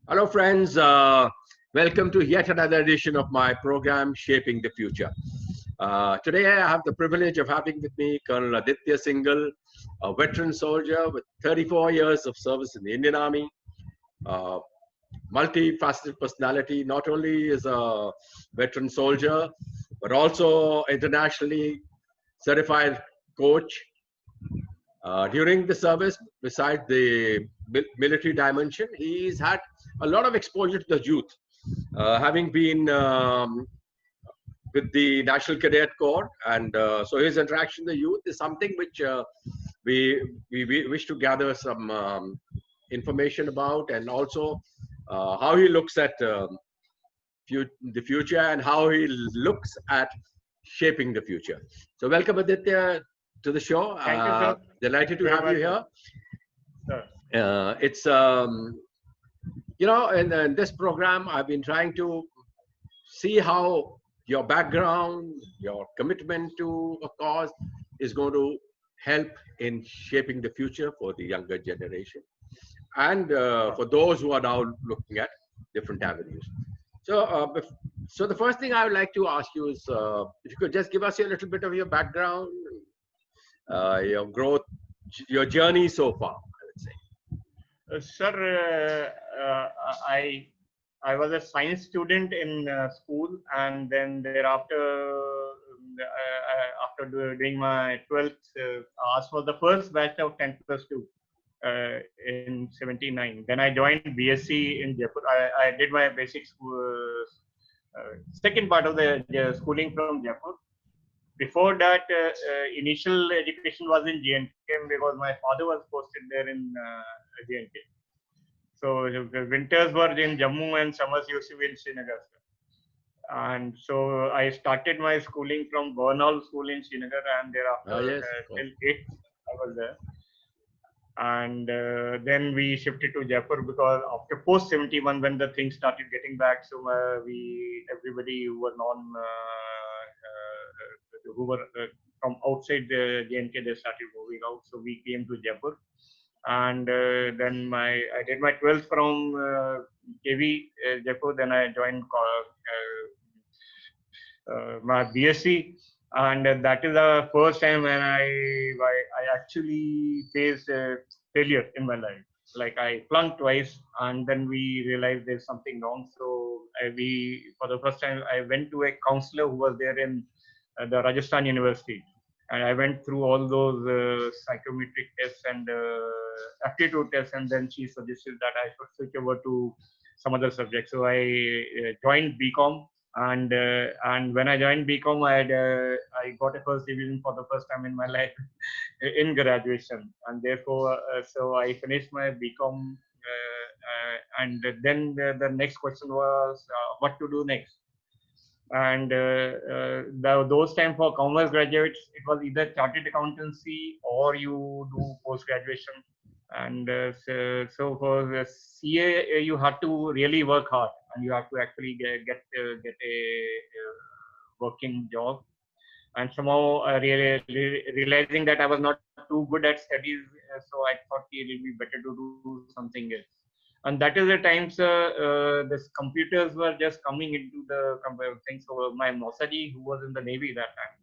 Hello, friends. Welcome to yet another edition of my program, Shaping the Future. Today, I have the privilege of having with me Colonel Aditya Singhal, a veteran soldier with 34 years of service in the Indian Army, uh, multifaceted personality. Not only is a veteran soldier, but also internationally certified coach. During the service, besides the military dimension, he's had a lot of exposure to the youth, having been with the National Cadet Corps, and so his interaction with the youth is something which we wish to gather some information about, and also how he looks at the future and how he looks at shaping the future. So, welcome Aditya to the show. Thank you, sir. Delighted to Very have you much, here. sir. It's in this program, I've been trying to see how your background, your commitment to a cause is going to help in shaping the future for the younger generation and for those who are now looking at different avenues. So, so the first thing I would like to ask you is if you could just give us a little bit of your background, your growth, your journey so far, I would say. Sir, I was a science student in school, and then thereafter, doing my 12th, asked for the first batch of 10 plus 2 in 79. Then I joined BSc in Jaipur. I did my basic school, second part of the schooling from Jaipur. Before that, initial education was in JNK because my father was posted there in JNK. So the winters were in Jammu and summers used to be in Srinagar. And so I started my schooling from Burnhall School in Srinagar, and thereafter Yes, till 8th I was there. And then we shifted to Jaipur because after post 71, when the things started getting back, so everybody who were who were from outside the JNK, they started moving out. So we came to Jaipur, and then I did my 12th from KV Jaipur. Then I joined my BSc, and that is the first time when I actually faced failure in my life. Like I flunked twice, and then we realized there's something wrong. So we, for the first time, I went to a counselor who was there in the Rajasthan University, and I went through all those psychometric tests and aptitude tests, and then she suggested that I should switch over to some other subject. So I joined BCom, and when I joined BCom, I got a first division for the first time in my life in graduation, and therefore so I finished my BCom, and then the next question was what to do next. And those time for commerce graduates, it was either chartered accountancy or you do post graduation. And so for the CA, you have to really work hard, and you have to actually get a working job. And somehow realizing that I was not too good at studies, so I thought it will be better to do something else. And that is the times the computers were just coming into the thing. So my Mossadi, who was in the Navy that time,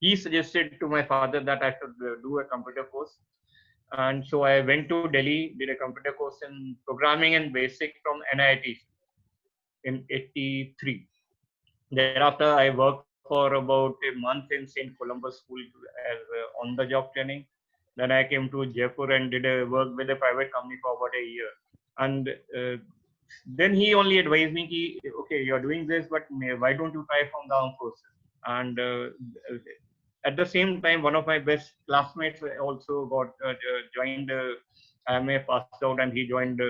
he suggested to my father that I should do a computer course. And so I went to Delhi, did a computer course in programming and basic from NIT in 83. Thereafter, I worked for about a month in St. Columba's School as on-the-job training. Then I came to Jaipur and did a work with a private company for about a year. And then he only advised me, okay, you're doing this, but why don't you try from the armed forces? And at the same time, one of my best classmates also got joined. IMA passed out, and he joined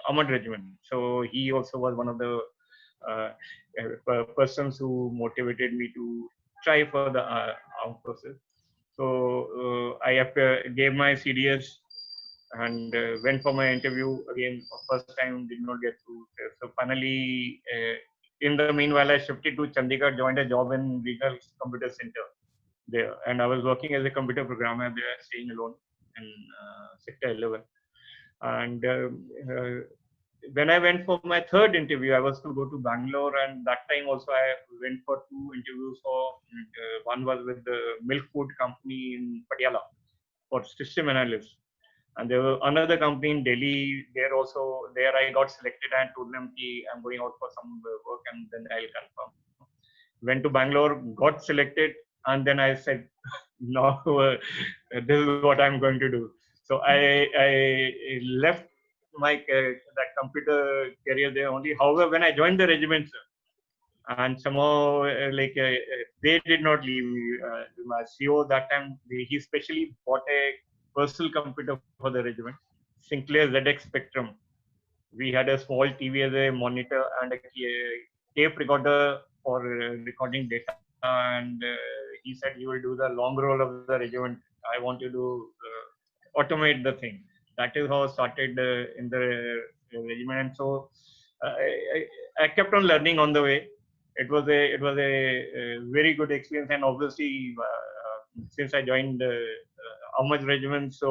Ahmad Regiment. So he also was one of the persons who motivated me to try for the armed forces. So I gave my CDS and went for my interview again. First time did not get through. So finally, in the meanwhile, I shifted to Chandigarh, joined a job in Regional Computer Center there, and I was working as a computer programmer there, staying alone in Sector 11. And when I went for my third interview, I was to go to Bangalore, and that time also I went for two interviews. For one was with the milk food company in Patiala for system analyst, and there was another company in Delhi. There I got selected and told them, "Ki I'm going out for some work, and then I'll confirm." Went to Bangalore, got selected, and then I said, "No, this is what I'm going to do." So I left my that computer career there only. However, when I joined the regiment, sir, and somehow they did not leave me. My CO that time, he specially bought a personal computer for the regiment, Sinclair ZX Spectrum. We had a small TV as a monitor and a tape recorder for recording data. And he said, "You will do the long roll of the regiment. I want you to automate the thing." That is how I started in the regiment. And so I kept on learning on the way. It was a very good experience. And obviously, since I joined Ahmad regiment, so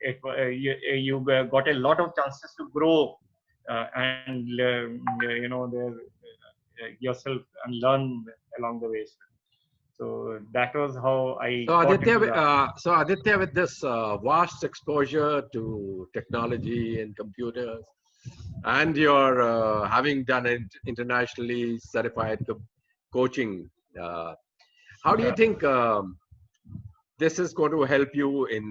you got a lot of chances to grow and yourself and learn along the way. So that was how I got into that. So Aditya, with this vast exposure to technology and computers, and your having done it internationally certified coaching, how do you think this is going to help you in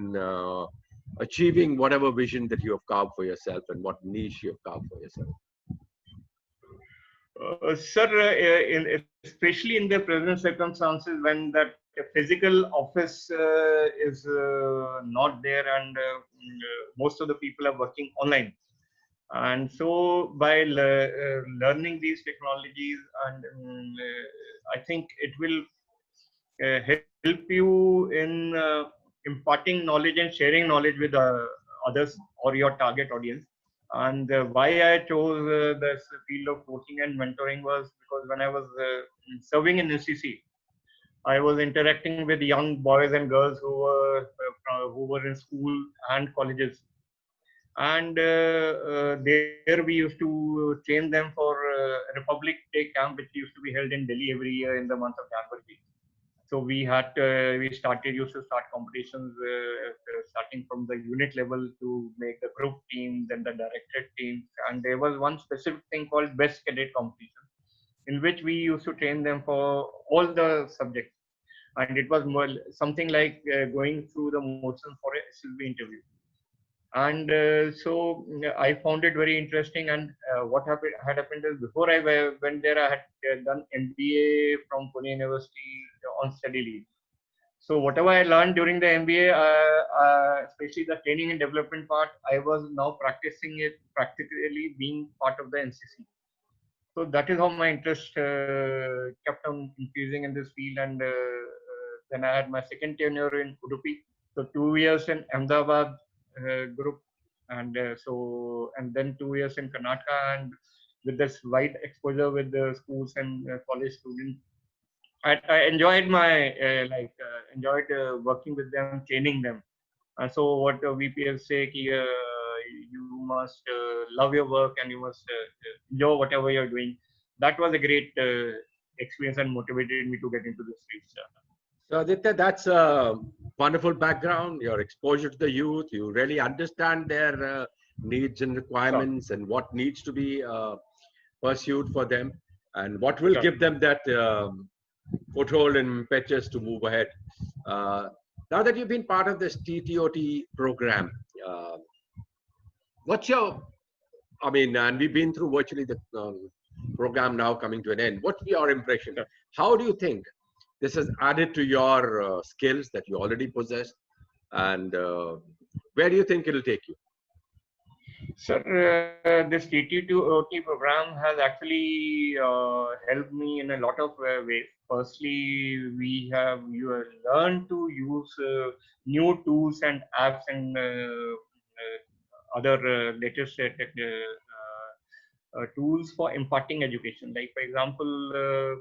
achieving whatever vision that you have carved for yourself and what niche you have carved for yourself? Sir, especially in the present circumstances when that physical office is not there, and most of the people are working online. And so by learning these technologies, and I think it will help you in imparting knowledge and sharing knowledge with others or your target audience. And why I chose this field of coaching and mentoring was because when I was serving in NCC, I was interacting with young boys and girls who were in school and colleges, and there we used to train them for Republic Day camp, which used to be held in Delhi every year in the month of January. So used to start competitions starting from the unit level to make the group team, then the directed teams, and there was one specific thing called Best Cadet competition, in which we used to train them for all the subjects, and it was more something like going through the motions for a SLB interview. And so I found it very interesting. And what had happened is, before I went there, I had done MBA from Pune University on study leave. So whatever I learned during the MBA, especially the training and development part, I was now practicing it practically being part of the NCC. So that is how my interest kept on increasing in this field. And then I had my second tenure in Udupi. So 2 years in Ahmedabad group, and and then 2 years in Karnataka, and with this wide exposure with the schools and college students, I enjoyed enjoyed working with them, training them. And so what VPS say, you must love your work and you must enjoy whatever you're doing. That was a great experience and motivated me to get into this field. So Aditya, that's a wonderful background. Your exposure to the youth, you really understand their needs and requirements, sure, and what needs to be pursued for them, and what will, sure, give them that foothold and impetus to move ahead. Now that you've been part of this TTOT program, what's your, and we've been through virtually the program now coming to an end. What's your impression? Sure. How do you think this has added to your skills that you already possess, and where do you think it'll take you? Sir, this T2OT program has actually helped me in a lot of ways. Firstly, we have learned to use new tools and apps and other latest tools for imparting education. Like, for example,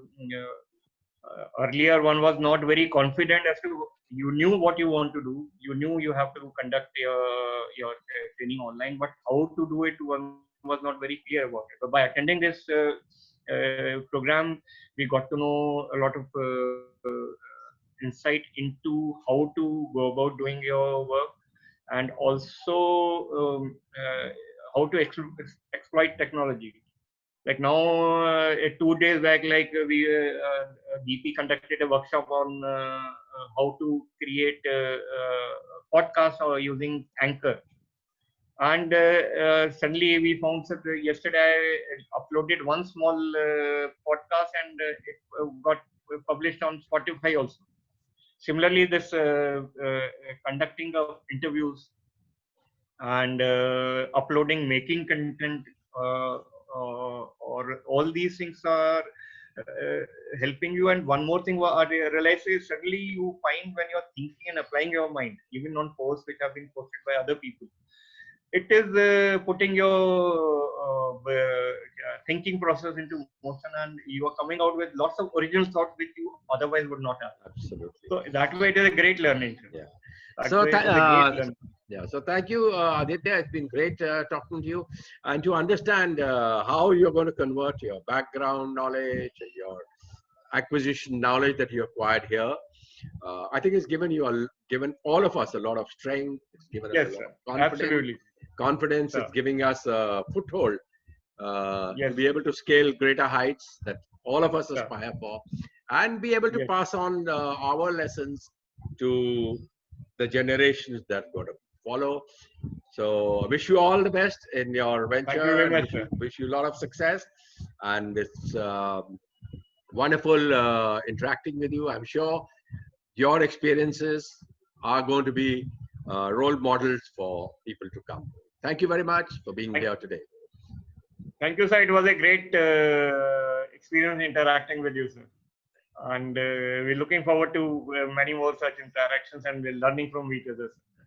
earlier one was not very confident as to you knew what you want to do. You knew you have to conduct your training online, but how to do it one was not very clear about it. But by attending this program, we got to know a lot of insight into how to go about doing your work, and also how to exploit technology. Like now, 2 days back, like DP conducted a workshop on how to create podcasts or using Anchor. And suddenly we found that yesterday I uploaded one small podcast, and it got published on Spotify also. Similarly, this conducting of interviews and uploading, making content, or all these things are helping you. And one more thing I realized is suddenly you find when you're thinking and applying your mind, even on posts which have been posted by other people, it is putting your thinking process into motion, and you are coming out with lots of original thoughts which you otherwise would not have. Absolutely. So that way it is a great learning. Yeah. That So way it is a great learning. yeah, so thank you, Aditya. It's been great talking to you, and to understand how you're going to convert your background knowledge, your acquisition knowledge that you acquired here. I think it's given given all of us a lot of strength. It's given us Yes, a lot sir. of Absolutely. confidence. Sir. It's giving us a foothold Yes. to be able to scale greater heights that all of us Sir. aspire for, and be able to Yes. pass on our lessons to the generations that are going to follow. So I wish you all the best in your venture. Thank you very much, sir. Wish you a lot of success, and it's wonderful interacting with you. I'm sure your experiences are going to be role models for people to come. Thank you very much for being here today. Thank you, sir. It was a great experience interacting with you, sir. And we're looking forward to many more such interactions, and we're learning from each other, sir.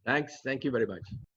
Thanks. Thank you very much.